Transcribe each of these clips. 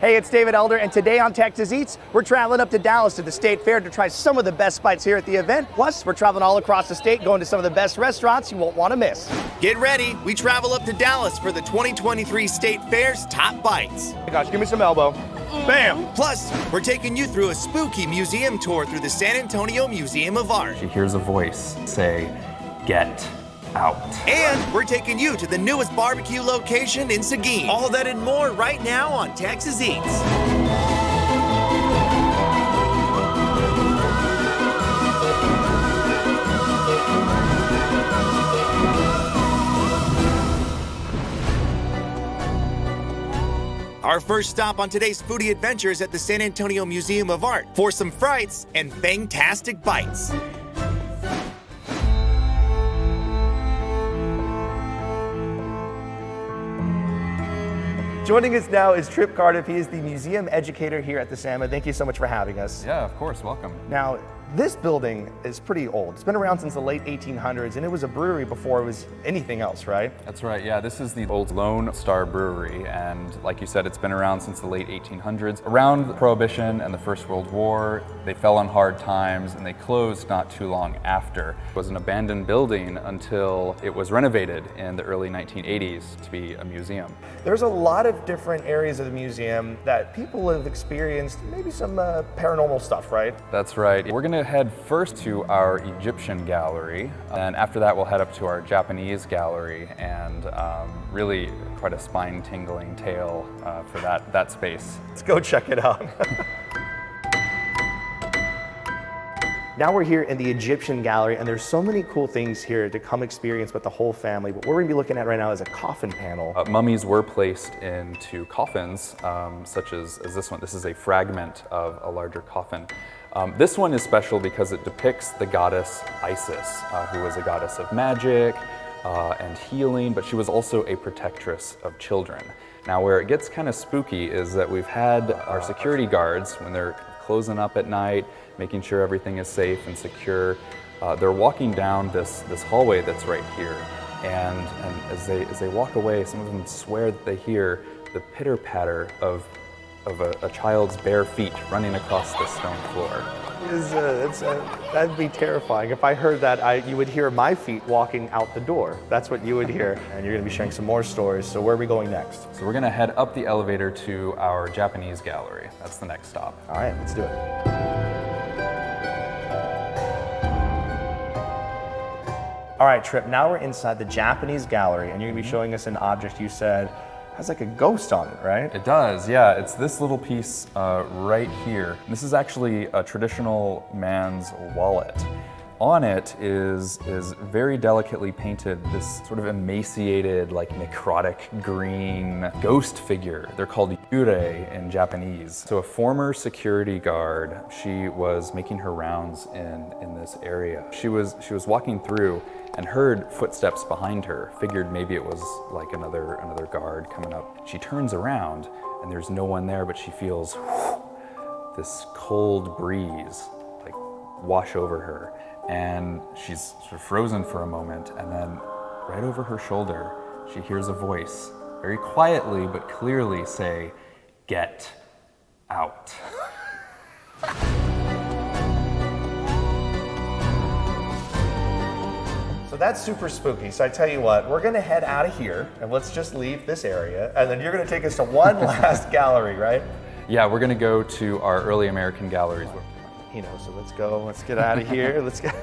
Hey, it's David Elder, and today on Texas Eats, we're traveling up to Dallas to the State Fair to try some of the best bites here at the event. Plus, we're traveling all across the state, going to some of the best restaurants you won't want to miss. Get ready, we travel up to Dallas for the 2023 State Fair's Top Bites. Hey gosh, give me some elbow. Bam! Plus, we're taking you through a spooky museum tour through the San Antonio Museum of Art. She hears a voice say, "Get out." And we're taking you to the newest barbecue location in Seguin. All that and more right now on Texas Eats. Our first stop on today's foodie adventure is at the San Antonio Museum of Art for some frights and fantastic bites. Joining us now is Trip Cardiff. He is the museum educator here at the SAMA. Thank you so much for having us. Yeah, of course, welcome. Now, this building is pretty old. It's been around since the late 1800s, and it was a brewery before it was anything else, right? That's right, yeah, this is the old Lone Star Brewery, and like you said, it's been around since the late 1800s. Around Prohibition and the First World War, they fell on hard times, and they closed not too long after. It was an abandoned building until it was renovated in the early 1980s to be a museum. There's a lot of different areas of the museum that people have experienced maybe some paranormal stuff, right? That's right. We're gonna head first to our Egyptian gallery, and after that we'll head up to our Japanese gallery, and really quite a spine-tingling tale for that space. Let's go check it out. Now we're here in the Egyptian gallery, and there's so many cool things here to come experience with the whole family. But what we're gonna be looking at right now is a coffin panel. Mummies were placed into coffins, such as this one. This is a fragment of a larger coffin. This one is special because it depicts the goddess Isis, who was a goddess of magic and healing, but she was also a protectress of children. Now, where it gets kind of spooky is that we've had our security guards, when they're closing up at night, making sure everything is safe and secure, they're walking down this hallway that's right here. And as they walk away, some of them swear that they hear the pitter-patter of a child's bare feet running across the stone floor. That'd be terrifying. If I heard that, you would hear my feet walking out the door. That's what you would hear. And you're gonna be sharing some more stories. So where are we going next? So we're gonna head up the elevator to our Japanese gallery. That's the next stop. All right, let's do it. All right, Trip, now we're inside the Japanese gallery, and you're gonna be showing us an object you said has like a ghost on it, right? It does, yeah. It's this little piece right here. This is actually a traditional man's wallet. On it is very delicately painted this sort of emaciated, like necrotic green ghost figure. They're called yurei in Japanese. So a former security guard, she was making her rounds in this area. She was walking through and heard footsteps behind her, figured maybe it was like another guard coming up. She turns around and there's no one there, but she feels this cold breeze like wash over her. And she's sort of frozen for a moment, and then right over her shoulder, she hears a voice, very quietly but clearly say, "Get out." So that's super spooky. So I tell you what, we're gonna head out of here, and let's just leave this area, and then you're gonna take us to one last gallery, right? Yeah, we're gonna go to our early American galleries. You know, so let's go, let's get out of here, let's get...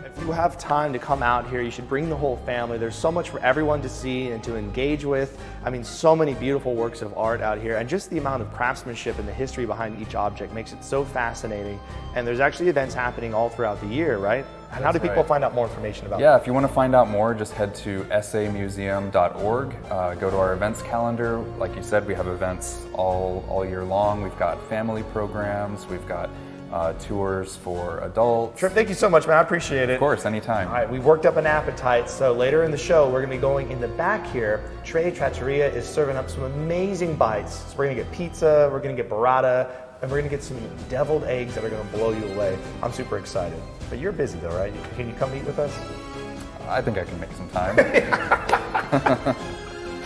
If you have time to come out here, you should bring the whole family. There's so much for everyone to see and to engage with. I mean, so many beautiful works of art out here, and just the amount of craftsmanship and the history behind each object makes it so fascinating. And there's actually events happening all throughout the year, right? And how do people find out more information about that? Yeah, if you want to find out more, just head to samuseum.org. Go to our events calendar. Like you said, we have events all year long. We've got family programs. We've got tours for adults. Trip, thank you so much, man. I appreciate it. Of course, anytime. All right, we've worked up an appetite, so later in the show, we're gonna be going in the back here. Trey Trattoria is serving up some amazing bites. So we're gonna get pizza, we're gonna get burrata, and we're gonna get some deviled eggs that are gonna blow you away. I'm super excited. But you're busy though, right? Can you come eat with us? I think I can make some time.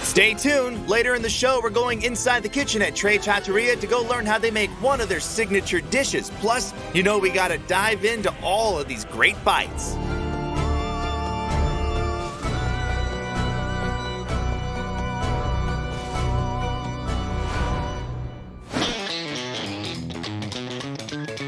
Stay tuned. Later in the show, we're going inside the kitchen at Tre Trattoria to go learn how they make one of their signature dishes. Plus, you know we gotta dive into all of these great bites.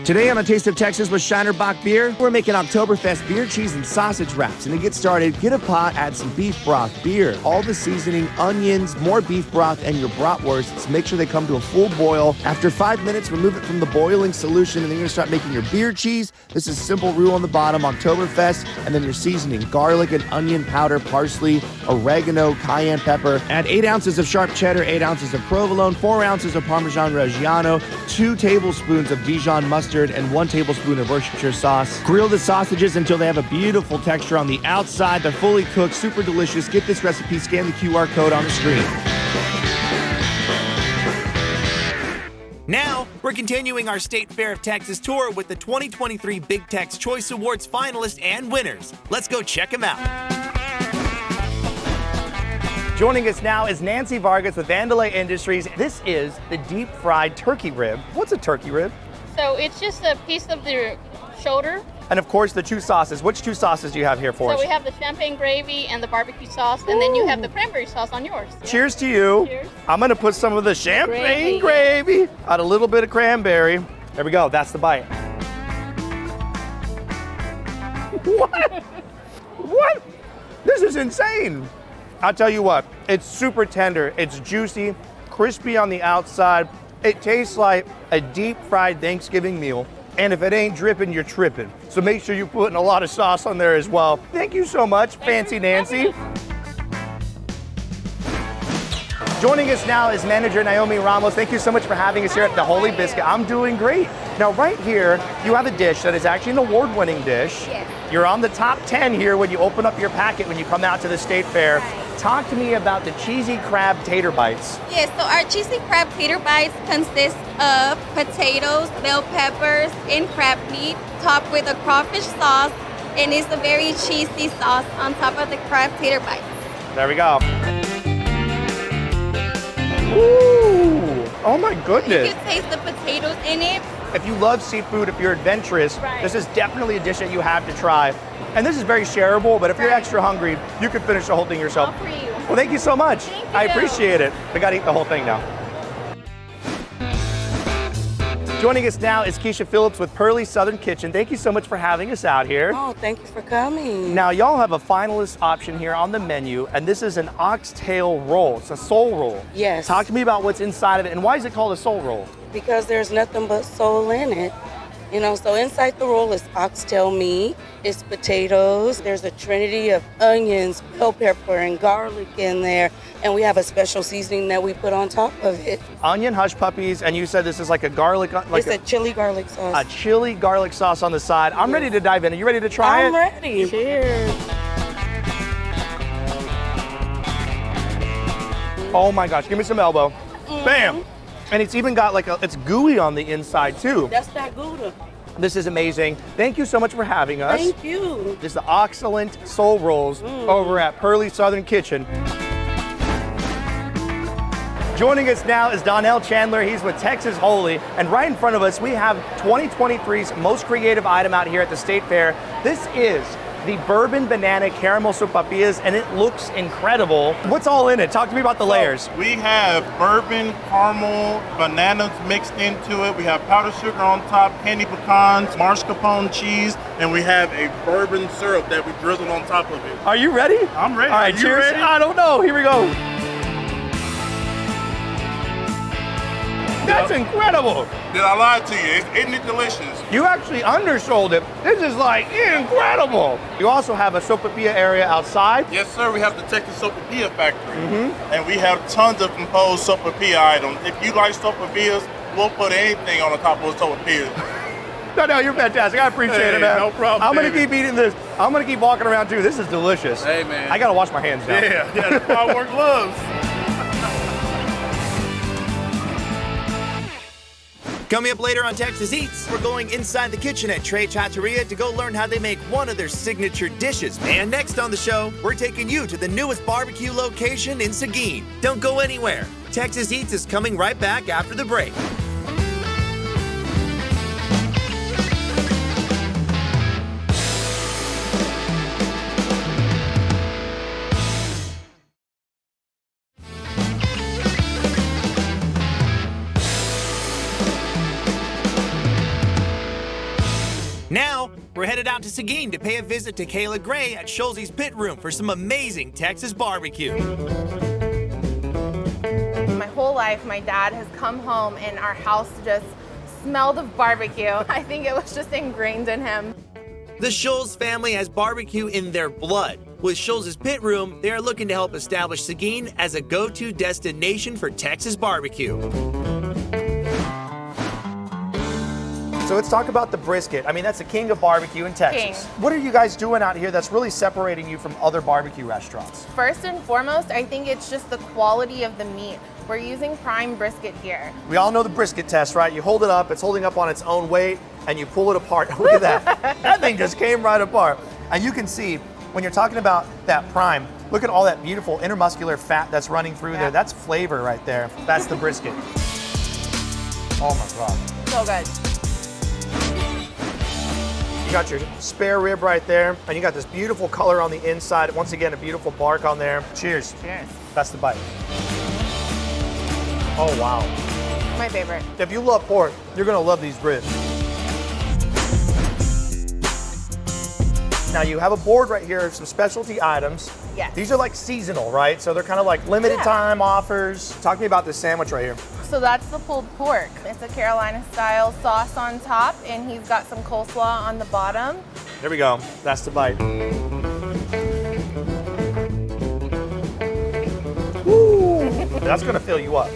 Today on A Taste of Texas with Shiner Bock Beer, we're making Oktoberfest beer, cheese, and sausage wraps. And to get started, get a pot, add some beef broth, beer, all the seasoning, onions, more beef broth, and your bratwursts. Make sure they come to a full boil. After 5 minutes, remove it from the boiling solution, and then you're gonna start making your beer cheese. This is simple roux on the bottom, Oktoberfest, and then your seasoning, garlic and onion powder, parsley, oregano, cayenne pepper. Add 8 ounces of sharp cheddar, 8 ounces of provolone, 4 ounces of Parmesan Reggiano, 2 tablespoons of Dijon mustard, and 1 tablespoon of Worcestershire sauce. Grill the sausages until they have a beautiful texture on the outside. They're fully cooked, super delicious. Get this recipe, scan the QR code on the screen. Now, we're continuing our State Fair of Texas tour with the 2023 Big Tex Choice Awards finalists and winners. Let's go check them out. Joining us now is Nancy Vargas with Vandelay Industries. This is the deep fried turkey rib. What's a turkey rib? So it's just a piece of the shoulder. And of course, the 2 sauces. Which 2 sauces do you have here for us? So we have the champagne gravy and the barbecue sauce, and then you have the cranberry sauce on yours. Cheers to you. Cheers. I'm gonna put some of the champagne gravy, add a little bit of cranberry. There we go, that's the bite. What? What? This is insane. I'll tell you what, it's super tender, it's juicy, crispy on the outside. It tastes like a deep fried Thanksgiving meal. And if it ain't dripping, you're tripping. So make sure you're putting a lot of sauce on there as well. Thank you so much, Fancy Nancy. Joining us now is manager Naomi Ramos. Thank you so much for having us here at the Holy Biscuit. I'm doing great. Now right here, you have a dish that is actually an award-winning dish. Yes. You're on the top 10 here when you open up your packet when you come out to the State Fair. Right. Talk to me about the cheesy crab tater bites. Yes, so our cheesy crab tater bites consist of potatoes, bell peppers, and crab meat, topped with a crawfish sauce, and it's a very cheesy sauce on top of the crab tater bites. There we go. Ooh, oh my goodness. You can taste the potatoes in it. If you love seafood, if you're adventurous, Right. this is definitely a dish that you have to try. And this is very shareable, but if you're Right. extra hungry, you can finish the whole thing yourself. All for you. Well, thank you so much. Thank I you. appreciate it. We gotta eat the whole thing now. Joining us now is Keisha Phillips with Pearly Southern Kitchen. Thank you so much for having us out here. Oh, thank you for coming. Now, y'all have a finalist option here on the menu, and this is an oxtail roll. It's a soul roll. Yes. Talk to me about what's inside of it, and why is it called a soul roll? Because there's nothing but soul in it. You know, so inside the roll is oxtail meat, it's potatoes, there's a trinity of onions, bell pepper, and garlic in there, and we have a special seasoning that we put on top of it. Onion hush puppies, and you said this is like a garlic, like It's a chili garlic sauce. a chili garlic sauce on the side. I'm ready to dive in. Are you ready to try it? I'm ready. Cheers. Oh my gosh, give me some elbow. Bam! And it's even got like it's gooey on the inside too. That's that Gouda. This is amazing. Thank you so much for having us. Thank you. This is the Excellent Soul Rolls over at Pearly Southern Kitchen. Joining us now is Donnell Chandler. He's with Texas Holy. And right in front of us, we have 2023's most creative item out here at the State Fair. This is the Bourbon Banana Caramel Sopapillas, and it looks incredible. What's all in it? Talk to me about the layers. We have bourbon, caramel, bananas mixed into it. We have powdered sugar on top, candy pecans, mascarpone cheese, and we have a bourbon syrup that we drizzled on top of it. Are you ready? I'm ready. All right, Are you cheers. ready? I don't know. Here we go. That's incredible. Did I lie to you? Isn't it delicious? You actually undersold it. This is like incredible. You also have a sopapilla area outside. Yes, sir. We have the Texas Sopapilla Factory, and we have tons of composed sopapilla items. If you like sopapillas, we'll put anything on the top of a sopapilla. No, you're fantastic. I appreciate Hey, it, man. no problem, I'm gonna David. keep eating this. I'm gonna keep walking around too. This is delicious. Hey, man. I gotta wash my hands now. Yeah, that's why I wear gloves. Coming up later on Texas Eats, we're going inside the kitchen at Tre Trattoria to go learn how they make one of their signature dishes. And next on the show, we're taking you to the newest barbecue location in Seguin. Don't go anywhere. Texas Eats is coming right back after the break. Now, we're headed out to Seguin to pay a visit to Kayla Gray at Schulze's Pit Room for some amazing Texas barbecue. My whole life, my dad has come home and our house just smelled of barbecue. I think it was just ingrained in him. The Schulze family has barbecue in their blood. With Schulze's Pit Room, they are looking to help establish Seguin as a go-to destination for Texas barbecue. So let's talk about the brisket. I mean, that's the king of barbecue in Texas. King. What are you guys doing out here that's really separating you from other barbecue restaurants? First and foremost, I think it's just the quality of the meat. We're using prime brisket here. We all know the brisket test, right? You hold it up, it's holding up on its own weight, and you pull it apart. Look at that. That thing just came right apart. And you can see, when you're talking about that prime, look at all that beautiful intermuscular fat that's running through there. That's flavor right there. That's the brisket. Oh my God. So good. You got your spare rib right there, and you got this beautiful color on the inside. Once again, a beautiful bark on there. Cheers. Cheers. That's the bite. Oh, wow. My favorite. If you love pork, you're gonna love these ribs. Now you have a board right here of some specialty items. Yes. These are like seasonal, right? So they're kind of like limited time offers. Talk to me about this sandwich right here. So that's the pulled pork. It's a Carolina style sauce on top, and he's got some coleslaw on the bottom. There we go. That's the bite. Woo! That's gonna fill you up.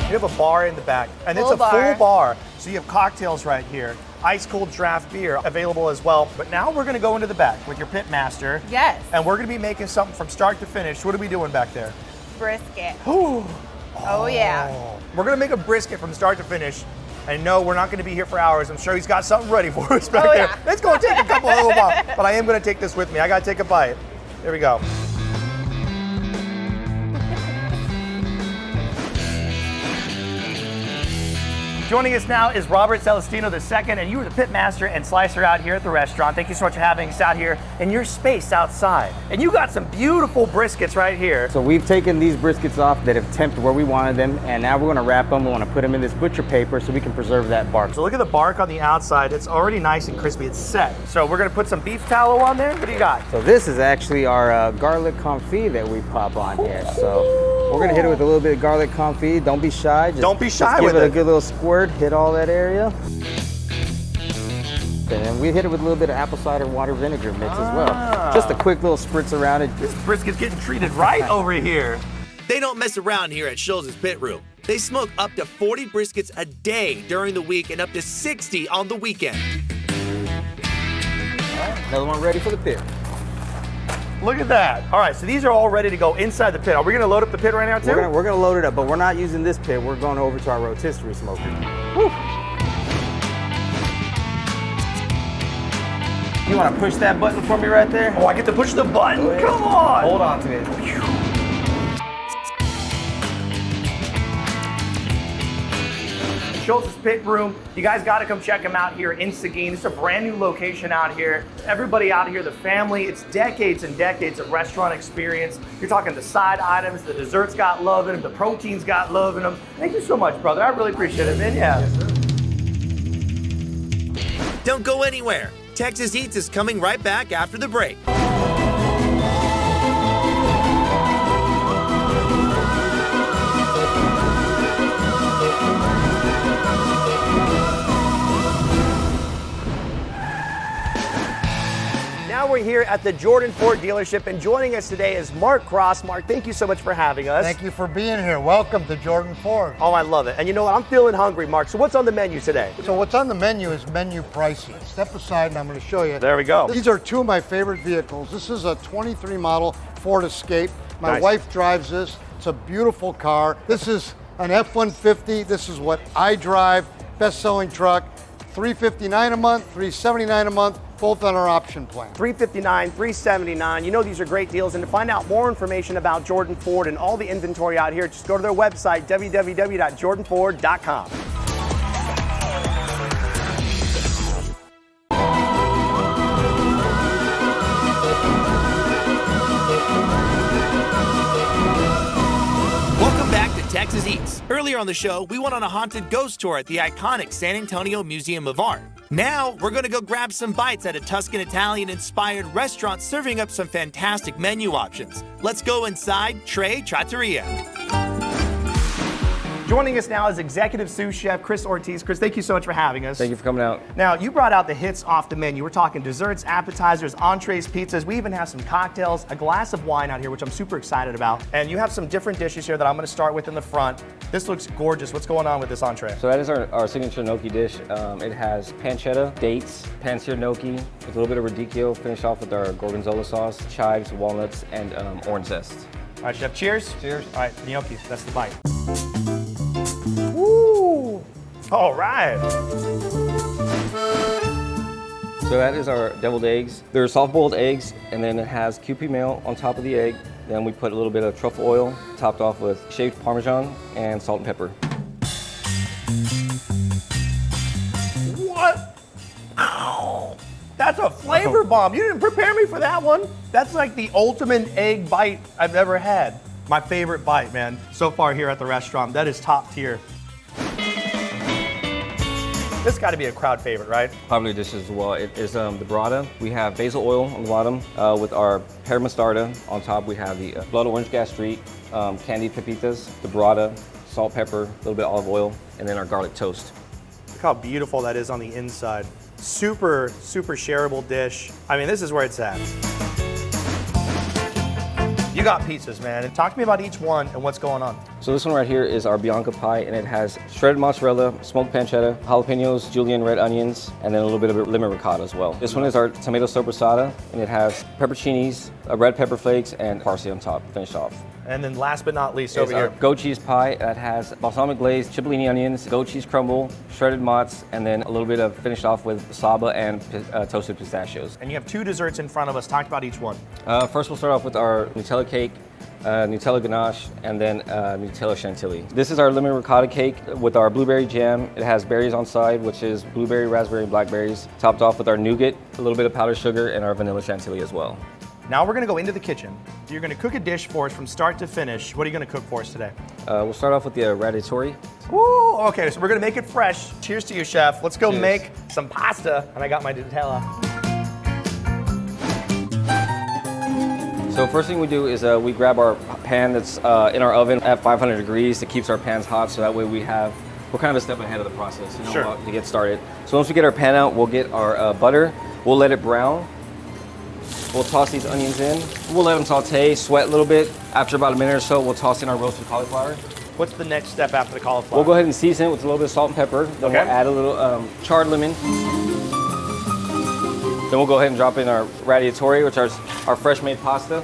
You have a bar in the back, and it's a full bar. So you have cocktails right here, ice cold draft beer available as well. But now we're gonna go into the back with your pit master. Yes. And we're gonna be making something from start to finish. What are we doing back there? Brisket. Ooh. Oh yeah. We're gonna make a brisket from start to finish. And no, we're not gonna be here for hours. I'm sure he's got something ready for us back there. Yeah. It's gonna take a couple of little while, but I am gonna take this with me. I gotta take a bite. There we go. Joining us now is Robert Celestino II, and you are the pit master and slicer out here at the restaurant. Thank you so much for having us out here in your space outside. And you got some beautiful briskets right here. So we've taken these briskets off that have temped where we wanted them, and now we're gonna wrap them. We wanna put them in this butcher paper so we can preserve that bark. So look at the bark on the outside. It's already nice and crispy. It's set. So we're gonna put some beef tallow on there. What do you got? So this is actually our garlic confit that we pop on here. So we're gonna hit it with a little bit of garlic confit. Don't be shy. Don't be shy with give it it. a good little squirt, hit all that area. And then we hit it with a little bit of apple cider water vinegar mix as well. Just a quick little spritz around it. This brisket's getting treated right over here. They don't mess around here at Schulze's Pit Room. They smoke up to 40 briskets a day during the week and up to 60 on the weekend. Another one ready for the pit. Look at that. All right, so these are all ready to go inside the pit. Are we gonna load up the pit right now too? We're gonna load it up, but we're not using this pit. We're going over to our rotisserie smoker. Woo. You wanna push that button for me right there? Oh, I get to push the button? Come on! Hold on to it. Schulze's Pit Room. You guys got to come check them out here in Seguin. It's a brand new location out here. Everybody out here, the family, it's decades and decades of restaurant experience. You're talking the side items, the desserts got love in them, the proteins got love in them. Thank you so much, brother. I really appreciate it, man. Yeah. Don't go anywhere. Texas Eats is coming right back after the break. Now we're here at the Jordan Ford dealership, and joining us today is Mark Cross. Mark, thank you so much for having us. Thank you for being here. Welcome to Jordan Ford. Oh, I love it. And you know what? I'm feeling hungry, Mark. So what's on the menu today? So what's on the menu is menu pricing. Step aside and I'm going to show you. There we go. These are two of my favorite vehicles. This is a 23 model Ford Escape. My Nice. wife drives this. It's a beautiful car. This is an F-150. This is what I drive, best-selling truck. $359 a month, $379 a month, both on our option plan. $359, $379. You know these are great deals. And to find out more information about Jordan Ford and all the inventory out here, just go to their website, www.jordanford.com. Welcome back to Texas Eats. Earlier on the show, we went on a haunted ghost tour at the iconic San Antonio Museum of Art. Now, we're going to go grab some bites at a Tuscan Italian-inspired restaurant serving up some fantastic menu options. Let's go inside Tre Trattoria. Joining us now is Executive Sous Chef Chris Ortiz. Chris, thank you so much for having us. Thank you for coming out. Now, you brought out the hits off the menu. We're talking desserts, appetizers, entrees, pizzas. We even have some cocktails, a glass of wine out here, which I'm super excited about. And you have some different dishes here that I'm going to start with in the front. This looks gorgeous. What's going on with this entree? So that is our signature gnocchi dish. It has pancetta, dates, pan-seared gnocchi, with a little bit of radicchio, finished off with our gorgonzola sauce, chives, walnuts, and orange zest. All right, Chef, cheers. Cheers. All right, gnocchi, that's the bite. Woo! All right. So that is our deviled eggs. They're soft-boiled eggs, and then it has Kewpie meal on top of the egg. Then we put a little bit of truffle oil, topped off with shaved Parmesan and salt and pepper. What? Ow! That's a flavor bomb. You didn't prepare me for that one. That's like the ultimate egg bite I've ever had. My favorite bite, man, so far here at the restaurant. That is top tier. This got to be a crowd favorite, right? Popular dishes as well. It is the burrata. We have basil oil on the bottom with our pear mostarda. On top we have the blood orange gastrique, candied pepitas, the burrata, salt, pepper, a little bit of olive oil, and then our garlic toast. Look how beautiful that is on the inside. Super, super shareable dish. I mean, this is where it's at. You got pizzas, man. And talk to me about each one and what's going on. So this one right here is our Bianca pie, and it has shredded mozzarella, smoked pancetta, jalapenos, julienne red onions, and then a little bit of lemon ricotta as well. This one is our tomato soppressata, and it has pepperoncinis, red pepper flakes, and parsley on top, finished off. And then last but not least, It's over here. goat cheese pie that has balsamic glaze, cipollini onions, goat cheese crumble, shredded mozz, and then a little bit of finished off with saba and toasted pistachios. And you have two desserts in front of us. Talk about each one. First, we'll start off with our Nutella cake, Nutella ganache, and then Nutella chantilly. This is our lemon ricotta cake with our blueberry jam. It has berries on side, which is blueberry, raspberry, and blackberries, topped off with our nougat, a little bit of powdered sugar, and our vanilla chantilly as well. Now we're gonna go into the kitchen. You're gonna cook a dish for us from start to finish. What are you gonna cook for us today? We'll start off with the radiatori. Woo, okay, so we're gonna make it fresh. Cheers to you, chef. Let's go Cheers. make some pasta. And I got my Nutella. So first thing we do is we grab our pan that's in our oven at 500 degrees. It keeps our pans hot, so that way we're kind of a step ahead of the process, you know, Sure. to get started. So once we get our pan out, we'll get our butter. We'll let it brown. We'll toss these onions in. We'll let them saute, sweat a little bit. After about a minute or so, we'll toss in our roasted cauliflower. What's the next step after the cauliflower? We'll go ahead and season it with a little bit of salt and pepper. Then Okay. we'll add a little charred lemon. Then we'll go ahead and drop in our radiatori, which is our fresh made pasta.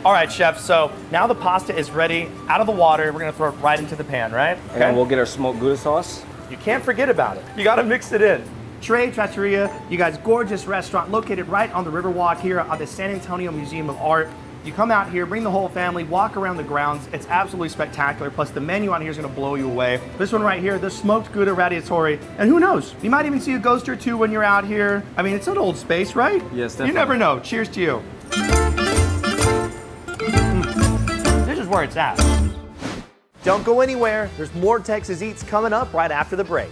All right, chef, so now the pasta is ready out of the water. We're gonna throw it right into the pan, right? And then we'll get our smoked Gouda sauce. You can't forget about it. You gotta mix it in. Tre Trattoria, you guys, gorgeous restaurant located right on the Riverwalk here at the San Antonio Museum of Art. You come out here, bring the whole family, walk around the grounds. It's absolutely spectacular. Plus the menu on here is gonna blow you away. This one right here, the smoked Gouda radiatori. And who knows, you might even see a ghost or two when you're out here. I mean, it's an old space, right? Yes, definitely. You never know. Cheers to you. This is where it's at. Don't go anywhere. There's more Texas Eats coming up right after the break.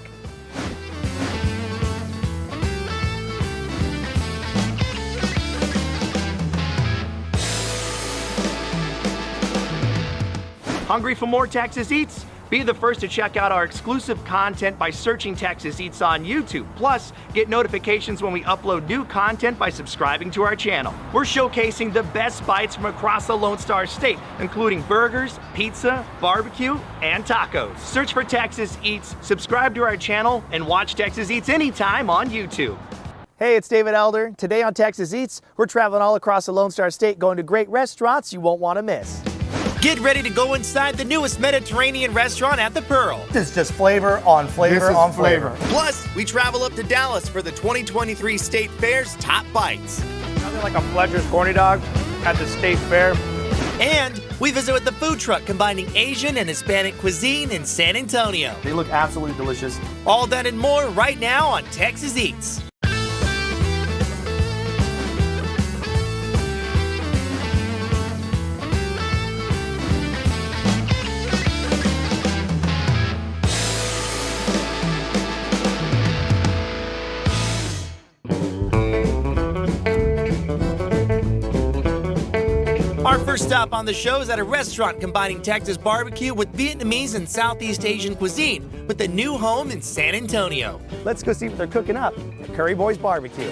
Hungry for more Texas Eats? Be the first to check out our exclusive content by searching Texas Eats on YouTube. Plus, get notifications when we upload new content by subscribing to our channel. We're showcasing the best bites from across the Lone Star State, including burgers, pizza, barbecue, and tacos. Search for Texas Eats, subscribe to our channel, and watch Texas Eats anytime on YouTube. Hey, it's David Elder. Today on Texas Eats, we're traveling all across the Lone Star State, going to great restaurants you won't want to miss. Get ready to go inside the newest Mediterranean restaurant at the Pearl. This is just flavor on flavor on flavor. Plus, we travel up to Dallas for the 2023 State Fair's Top Bites. Nothing like a Fletcher's corny dog at the state fair. And we visit with the food truck combining Asian and Hispanic cuisine in San Antonio. They look absolutely delicious. All that and more right now on Texas Eats. Our first stop on the show is at a restaurant combining Texas barbecue with Vietnamese and Southeast Asian cuisine with a new home in San Antonio. Let's go see what they're cooking up at Curry Boys Barbecue.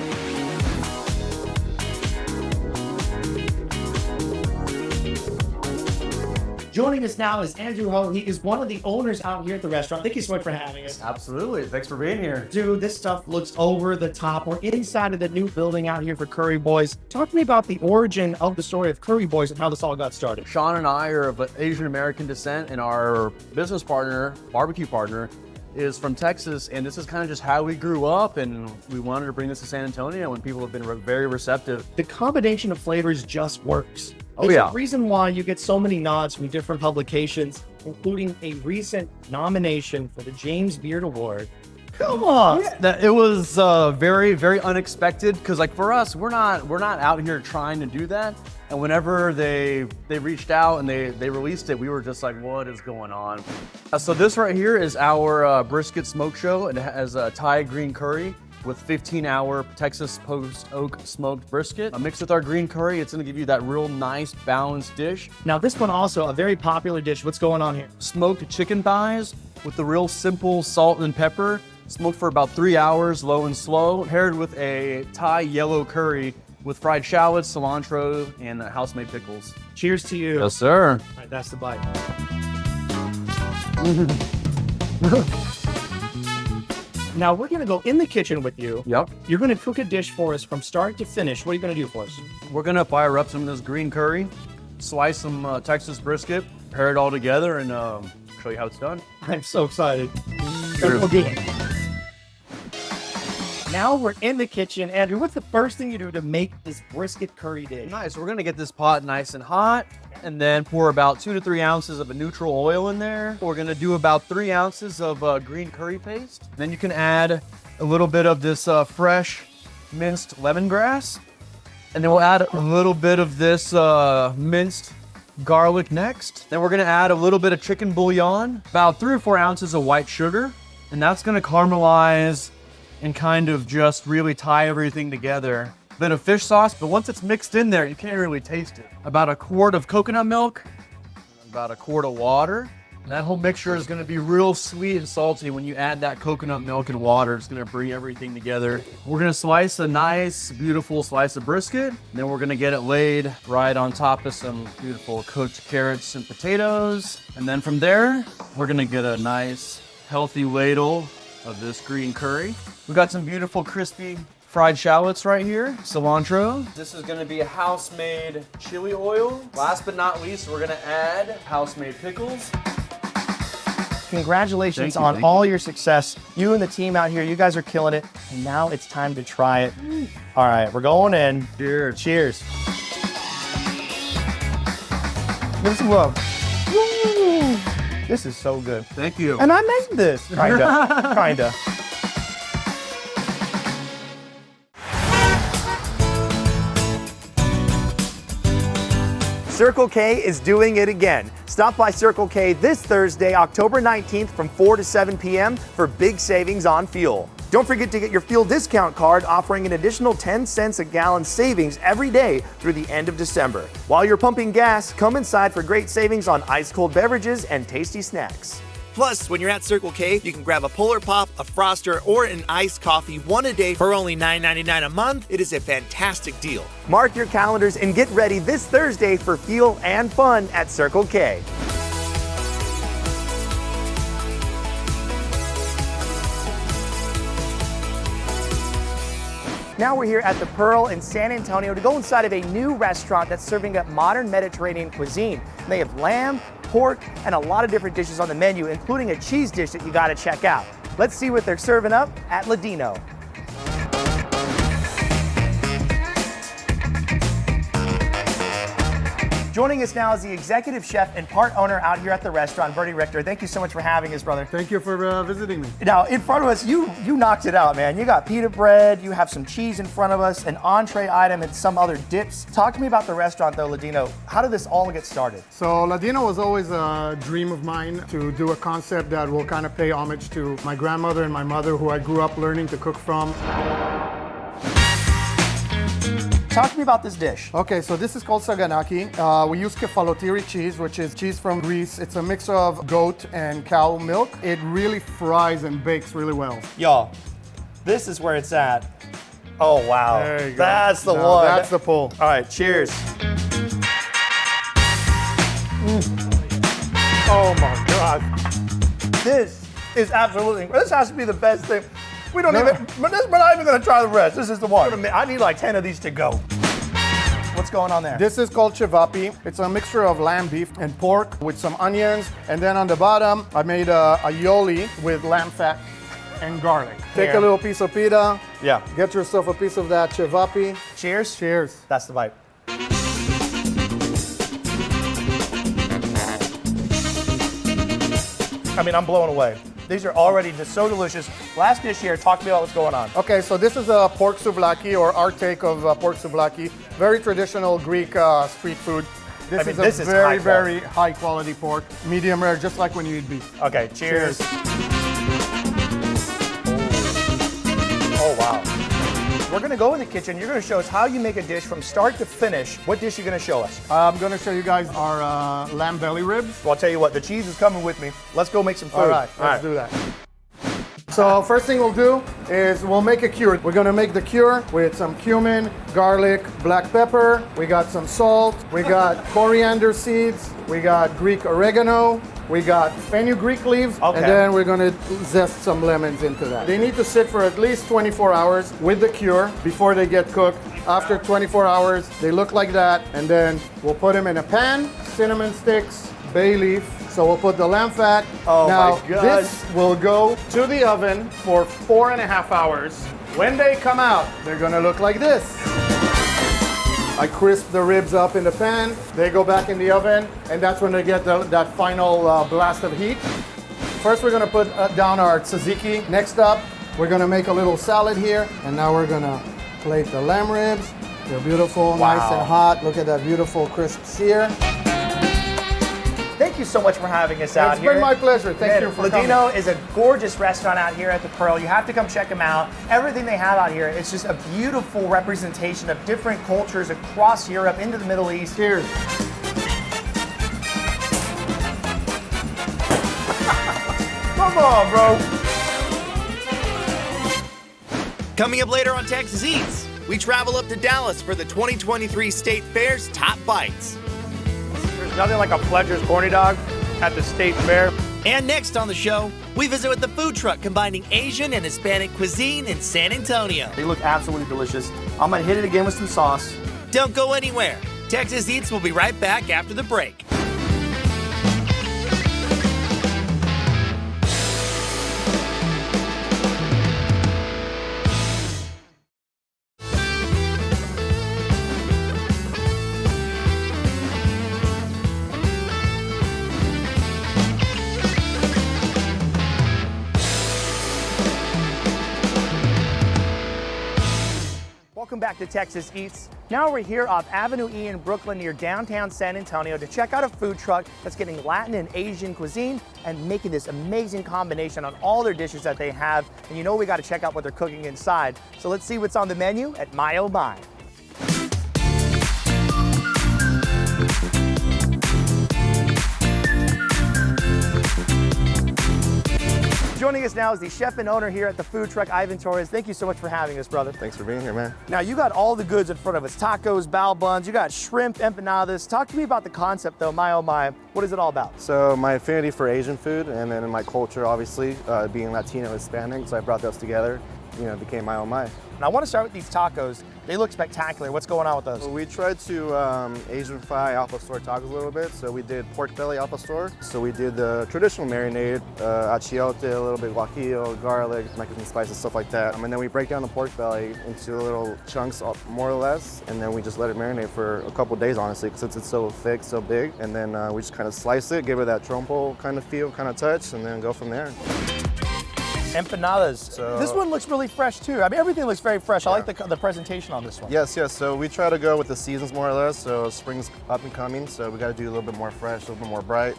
Joining us now is Andrew Ho. He is one of the owners out here at the restaurant. Thank you so much for having us. Absolutely. Thanks for being here. Dude, this stuff looks over the top. We're inside of the new building out here for Curry Boys. Talk to me about the origin of the story of Curry Boys and how this all got started. Sean and I are of Asian American descent, and our business partner, barbecue partner, is from Texas, and this is kind of just how we grew up, and we wanted to bring this to San Antonio, and people have been very receptive. The combination of flavors just works. Oh, There's yeah. a reason why you get so many nods from different publications, including a recent nomination for the James Beard Award. Come on. It was very unexpected, because like for us, we're not out here trying to do that. And whenever they reached out and they released it, we were just like, what is going on? So this right here is our brisket smoke show. It has a Thai green curry with 15-hour Texas post oak smoked brisket. Mixed with our green curry, it's gonna give you that real nice balanced dish. Now this one also a very popular dish. What's going on here? Smoked chicken thighs with the real simple salt and pepper, smoked for about 3 hours, low and slow, paired with a Thai yellow curry with fried shallots, cilantro, and house-made pickles. Cheers to you. Yes, sir. All right, that's the bite. Now we're gonna go in the kitchen with you. Yep. You're gonna cook a dish for us from start to finish. What are you gonna do for us? We're gonna fire up some of this green curry, slice some Texas brisket, pair it all together, and show you how it's done. I'm so excited. Sure. Okay. Now we're in the kitchen. Andrew, what's the first thing you do to make this brisket curry dish? Nice. We're gonna get this pot nice and hot, and then pour about 2 to 3 ounces of a neutral oil in there. We're gonna do about 3 ounces of green curry paste. Then you can add a little bit of this fresh minced lemongrass, and then we'll add a little bit of this minced garlic next. Then we're gonna add a little bit of chicken bouillon, about 3 or 4 ounces of white sugar, and that's gonna caramelize and kind of just really tie everything together. Then a fish sauce, but once it's mixed in there, you can't really taste it. About a quart of coconut milk, about a quart of water. That whole mixture is gonna be real sweet and salty. When you add that coconut milk and water, it's gonna bring everything together. We're gonna slice a nice, beautiful slice of brisket. Then we're gonna get it laid right on top of some beautiful cooked carrots and potatoes. And then from there, we're gonna get a nice, healthy ladle of this green curry. We got some beautiful crispy fried shallots right here, cilantro. This is gonna be a house-made chili oil. Last but not least, we're gonna add house-made pickles. Congratulations Thank you, on thank all your success. You and the team out here, you guys are killing it. And now it's time to try it. All right, we're going in. Cheers. Cheers. This is love. Woo. This is so good. Thank you. And I made this. Kinda. Kinda. Circle K is doing it again. Stop by Circle K this Thursday, October 19th from 4 to 7 p.m. for big savings on fuel. Don't forget to get your fuel discount card offering an additional 10 cents a gallon savings every day through the end of December. While you're pumping gas, come inside for great savings on ice-cold beverages and tasty snacks. Plus, when you're at Circle K, you can grab a Polar Pop, a Froster, or an iced coffee one a day for only $9.99 a month. It is a fantastic deal. Mark your calendars and get ready this Thursday for fuel and fun at Circle K. Now we're here at the Pearl in San Antonio to go inside of a new restaurant that's serving up modern Mediterranean cuisine. And they have lamb, pork, and a lot of different dishes on the menu, including a cheese dish that you gotta check out. Let's see what they're serving up at Ladino. Joining us now is the executive chef and part owner out here at the restaurant, Bertie Richter. Thank you so much for having us, brother. Thank you for visiting me. Now, in front of us, you knocked it out, man. You got pita bread, you have some cheese in front of us, an entree item, and some other dips. Talk to me about the restaurant, though, Ladino. How did this all get started? So Ladino was always a dream of mine to do a concept that will kind of pay homage to my grandmother and my mother, who I grew up learning to cook from. Talk to me about this dish. Okay, so this is called saganaki. We use kefalotiri cheese, which is cheese from Greece. It's a mix of goat and cow milk. It really fries and bakes really well. Y'all, this is where it's at. Oh, wow. There you go. That's the Now one. That's the pull. All right, cheers. Oh my God. This is absolutely, this has to be the best thing. We're not even gonna try the rest. This is the one. I need like 10 of these to go. What's going on there? This is called cevapi. It's a mixture of lamb, beef, and pork with some onions. And then on the bottom, I made a aioli with lamb fat and garlic. Take Here. a little piece of pita. Yeah. Get yourself a piece of that cevapi. Cheers. Cheers. That's the bite. I mean, I'm blown away. These are already just so delicious. Last dish here, talk to me about what's going on. Okay, so this is a pork souvlaki, or our take of pork souvlaki. Very traditional Greek street food. This is very, very high quality pork. Medium rare, just like when you eat beef. Okay, cheers. Oh, wow. We're gonna go in the kitchen. You're gonna show us how you make a dish from start to finish. What dish are you gonna show us? I'm gonna show you guys our lamb belly ribs. Well, I'll tell you what, the cheese is coming with me. Let's go make some food. All right, let's do that. So first thing we'll do is we'll make a cure. We're gonna make the cure with some cumin, garlic, black pepper. We got some salt. We got coriander seeds. We got Greek oregano. We got fenugreek leaves, and then we're gonna zest some lemons into that. They need to sit for at least 24 hours with the cure before they get cooked. After 24 hours, they look like that, and then we'll put them in a pan, cinnamon sticks, bay leaf. So we'll put the lamb fat. Oh now, my God. this will go to the oven for 4.5 hours. When they come out, they're gonna look like this. I crisp the ribs up in the pan. They go back in the oven, and that's when they get that final blast of heat. First, we're gonna put down our tzatziki. Next up, we're gonna make a little salad here, and now we're gonna plate the lamb ribs. They're beautiful, nice and hot. Look at that beautiful crisp sear. Thank you so much for having us out here. It's been my pleasure. Thank you for coming. Ladino is a gorgeous restaurant out here at the Pearl. You have to come check them out. Everything they have out here, it's just a beautiful representation of different cultures across Europe into the Middle East. Cheers. Come on, bro. Coming up later on Texas Eats, we travel up to Dallas for the 2023 State Fair's Top Bites. There's nothing like a Fletcher's corny dog at the State Fair. And next on the show, we visit with the food truck combining Asian and Hispanic cuisine in San Antonio. They look absolutely delicious. I'm gonna hit it again with some sauce. Don't go anywhere. Texas Eats will be right back after the break. Welcome back to Texas Eats. Now we're here off Avenue E in Brooklyn near downtown San Antonio to check out a food truck that's getting Latin and Asian cuisine and making this amazing combination on all their dishes that they have. And you know we got to check out what they're cooking inside. So let's see what's on the menu at My Oh My. Joining us now is the chef and owner here at the food truck, Ivan Torres. Thank you so much for having us, brother. Thanks for being here, man. Now, you got all the goods in front of us. Tacos, bao buns, you got shrimp, empanadas. Talk to me about the concept, though, My Oh My. What is it all about? So my affinity for Asian food, and then in my culture, obviously, being Latino, Hispanic, so I brought those together. became my own my. And I want to start with these tacos. They look spectacular. What's going on with those? So we tried to Asianify al pastor tacos a little bit. So we did pork belly al pastor. So we did the traditional marinade, achiote, a little bit guajillo, garlic, Mexican spices, stuff like that. And then we break down the pork belly into little chunks, more or less. And then we just let it marinate for a couple days, honestly, since it's so thick, so big. And then we just kind of slice it, give it that trompo kind of feel, kind of touch, and then go from there. Empanadas. So, this one looks really fresh too. I mean, everything looks very fresh. I like the presentation on this one. Yes. So we try to go with the seasons more or less. So spring's up and coming. So we got to do a little bit more fresh, a little bit more bright.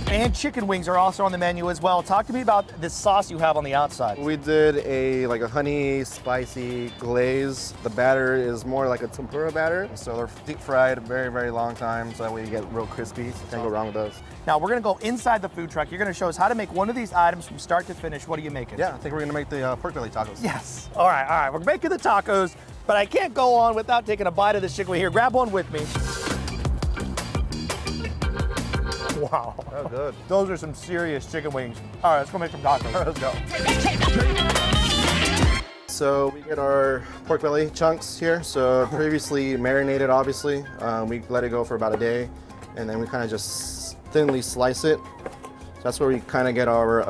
And chicken wings are also on the menu as well. Talk to me about this sauce you have on the outside. We did a honey spicy glaze. The batter is more like a tempura batter. So they're deep fried a very, very long time. So that way you get real crispy. So can't go wrong with those. Now we're gonna go inside the food truck. You're gonna show us how to make one of these items from start to finish. What are you making? Yeah, I think we're gonna make the pork belly tacos. Yes. All right. We're making the tacos, but I can't go on without taking a bite of this chicken wing. Here, grab one with me. Wow. Oh, good. Those are some serious chicken wings. All right, let's go make some tacos. Let's go. So we get our pork belly chunks here. So previously marinated, obviously. We let it go for about a day, and then we kind of just thinly slice it. That's where we kind of get our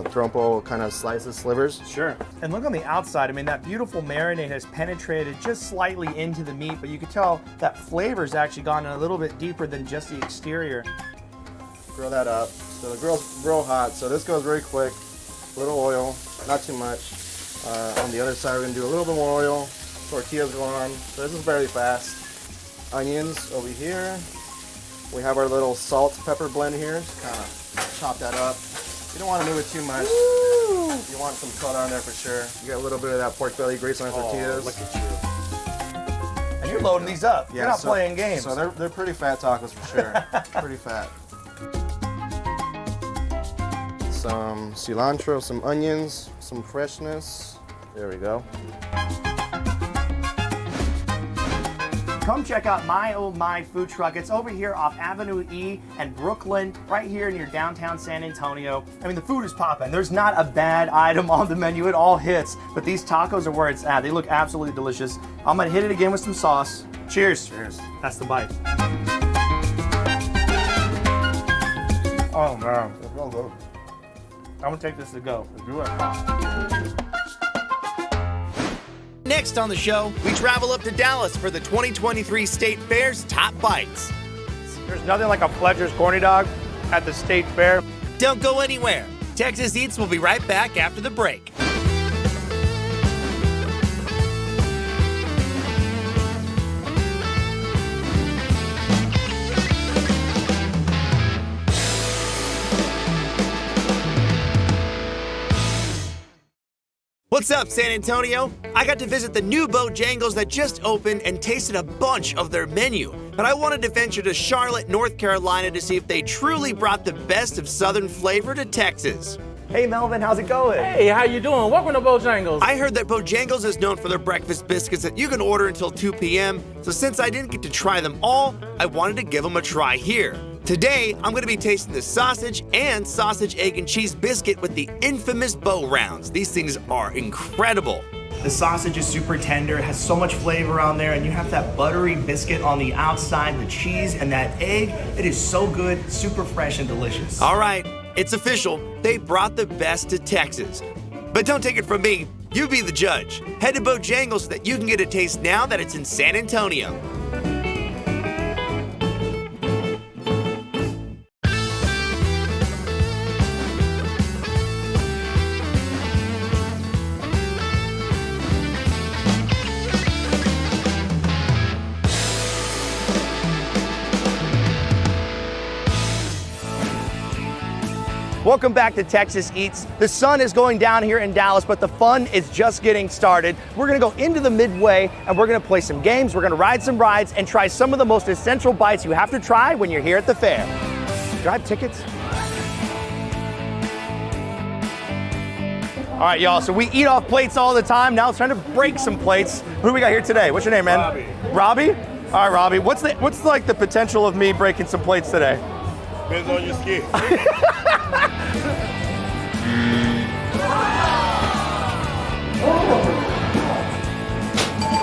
trompo kind of slices, slivers. Sure. And look on the outside. I mean, that beautiful marinade has penetrated just slightly into the meat, but you can tell that flavor's actually gone a little bit deeper than just the exterior. Grill that up. So the grill's real hot, so this goes very quick. A little oil, not too much. On the other side, we're gonna do a little bit more oil. Tortillas go on. So this is very fast. Onions over here. We have our little salt pepper blend here. Just kind of chop that up. You don't want to move it too much. Woo! You want some color on there for sure. You got a little bit of that pork belly grease on our tortillas. Look at you. And you're loading these up. You're not playing games. So they're pretty fat tacos for sure. Pretty fat. Some cilantro, some onions, some freshness. There we go. Come check out My Oh My food truck. It's over here off Avenue E and Brooklyn, right here near downtown San Antonio. I mean, the food is popping. There's not a bad item on the menu. It all hits. But these tacos are where it's at. They look absolutely delicious. I'm gonna hit it again with some sauce. Cheers. Cheers. That's the bite. Oh man, it's so good. I'm gonna take this to go. Do it. Next on the show, we travel up to Dallas for the 2023 State Fair's Top Bites. There's nothing like a Fletcher's corny dog at the State Fair. Don't go anywhere. Texas Eats will be right back after the break. What's up, San Antonio? I got to visit the new Bojangles that just opened and tasted a bunch of their menu. But I wanted to venture to Charlotte, North Carolina to see if they truly brought the best of Southern flavor to Texas. Hey Melvin, how's it going? Hey, how you doing? Welcome to Bojangles. I heard that Bojangles is known for their breakfast biscuits that you can order until 2 p.m. So since I didn't get to try them all, I wanted to give them a try here. Today, I'm going to be tasting the sausage and sausage, egg, and cheese biscuit with the infamous Bo Rounds. These things are incredible. The sausage is super tender, it has so much flavor on there, and you have that buttery biscuit on the outside, the cheese, and that egg. It is so good, super fresh and delicious. All right, it's official. They brought the best to Texas. But don't take it from me. You be the judge. Head to Bojangles so that you can get a taste now that it's in San Antonio. Welcome back to Texas Eats. The sun is going down here in Dallas, but the fun is just getting started. We're gonna go into the midway and we're gonna play some games, we're gonna ride some rides and try some of the most essential bites you have to try when you're here at the fair. Do I have tickets? All right, y'all, so we eat off plates all the time. Now it's time to break some plates. Who do we got here today? What's your name, man? Robbie. Robbie? All right, Robbie, what's like the potential of me breaking some plates today? Depends on your skin.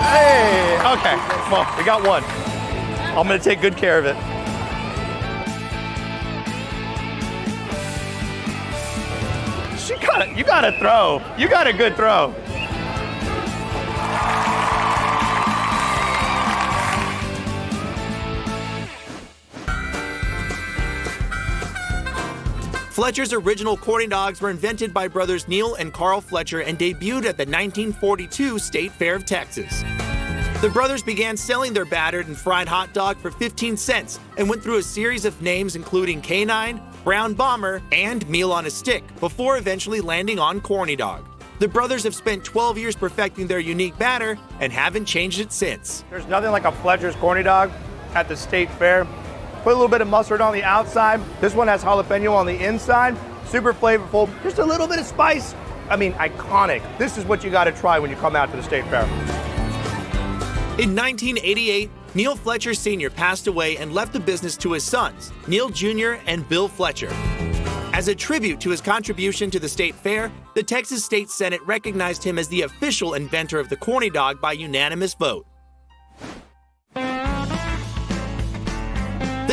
Hey, okay, well, we got one. I'm gonna take good care of it. You gotta throw. You got a good throw. Fletcher's original corny dogs were invented by brothers Neil and Carl Fletcher and debuted at the 1942 State Fair of Texas. The brothers began selling their battered and fried hot dog for 15 cents and went through a series of names including Canine, Brown Bomber, and Meal on a Stick, before eventually landing on Corny Dog. The brothers have spent 12 years perfecting their unique batter and haven't changed it since. There's nothing like a Fletcher's corny dog at the State Fair. Put a little bit of mustard on the outside. This one has jalapeno on the inside. Super flavorful, just a little bit of spice. I mean, iconic. This is what you gotta try when you come out to the State Fair. In 1988, Neil Fletcher Sr. passed away and left the business to his sons, Neil Jr. and Bill Fletcher. As a tribute to his contribution to the State Fair, the Texas State Senate recognized him as the official inventor of the corny dog by unanimous vote. The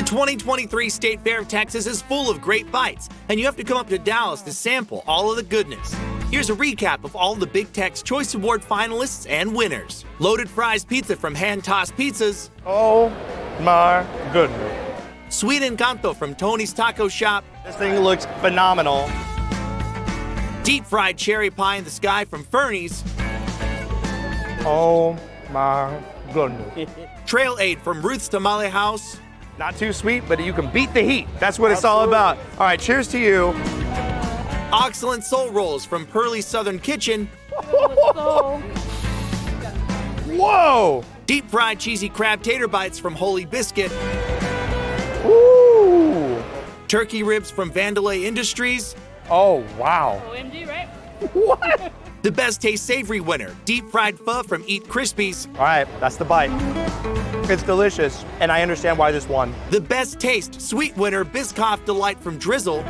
2023 State Fair of Texas is full of great bites, and you have to come up to Dallas to sample all of the goodness. Here's a recap of all the Big Tex Choice Award finalists and winners. Loaded Fries Pizza from Hand Tossed Pizzas. Oh my goodness. Sweet Encanto from Tony's Taco Shop. This thing looks phenomenal. Deep Fried Cherry Pie in the Sky from Fernie's. Oh my goodness. Trail Aid from Ruth's Tamale House. Not too sweet, but you can beat the heat. That's what it's all about. All right, cheers to you. Excellent Soul Rolls from Pearly's Southern Kitchen. Whoa! Deep Fried Cheesy Crab Tater Bites from Holy Biscuit. Ooh! Turkey Ribs from Vandalay Industries. Oh, wow. OMG, right? What? The Best Taste Savory winner, Deep Fried Pho from Eat Krispies. All right, that's the bite. It's delicious, and I understand why this won. The Best Taste Sweet winner, Biscoff Delight from Drizzle.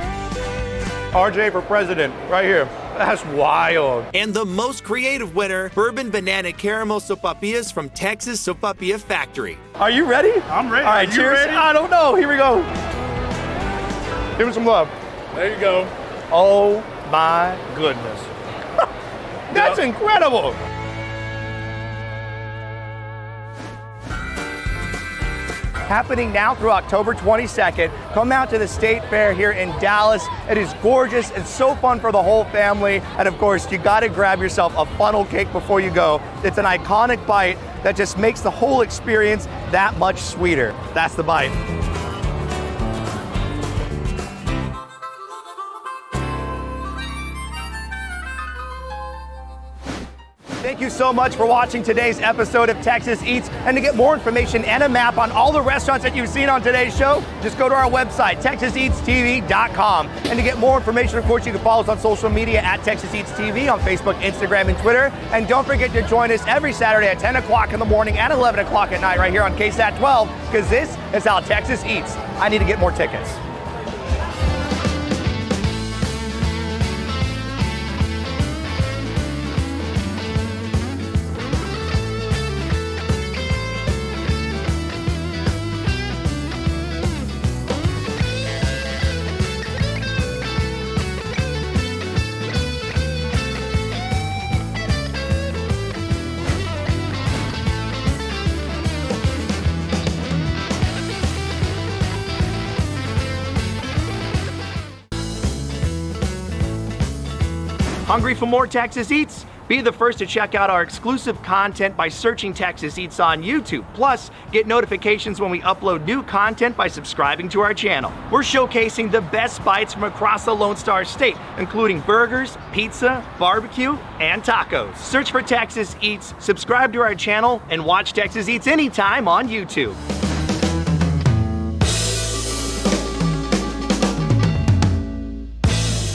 RJ for president, right here. That's wild. And the most creative winner, Bourbon Banana Caramel Sopapillas from Texas Sopapilla Factory. Are you ready? I'm ready. All right, Are you cheers. ready? I don't know. Here we go. Give him some love. There you go. Oh my goodness. That's incredible. Happening now through October 22nd. Come out to the State Fair here in Dallas. It is gorgeous and so fun for the whole family. And of course, you gotta grab yourself a funnel cake before you go. It's an iconic bite that just makes the whole experience that much sweeter. That's the bite. Thank you so much for watching today's episode of Texas Eats. And to get more information and a map on all the restaurants that you've seen on today's show, just go to our website, TexasEatsTV.com. And to get more information, of course, you can follow us on social media at Texas Eats TV on Facebook, Instagram, and Twitter. And don't forget to join us every Saturday at 10 o'clock in the morning and 11 o'clock at night right here on KSAT 12, because this is how Texas Eats. I need to get more tickets. Hungry for more Texas Eats? Be the first to check out our exclusive content by searching Texas Eats on YouTube. Plus, get notifications when we upload new content by subscribing to our channel. We're showcasing the best bites from across the Lone Star State, including burgers, pizza, barbecue, and tacos. Search for Texas Eats, subscribe to our channel, and watch Texas Eats anytime on YouTube.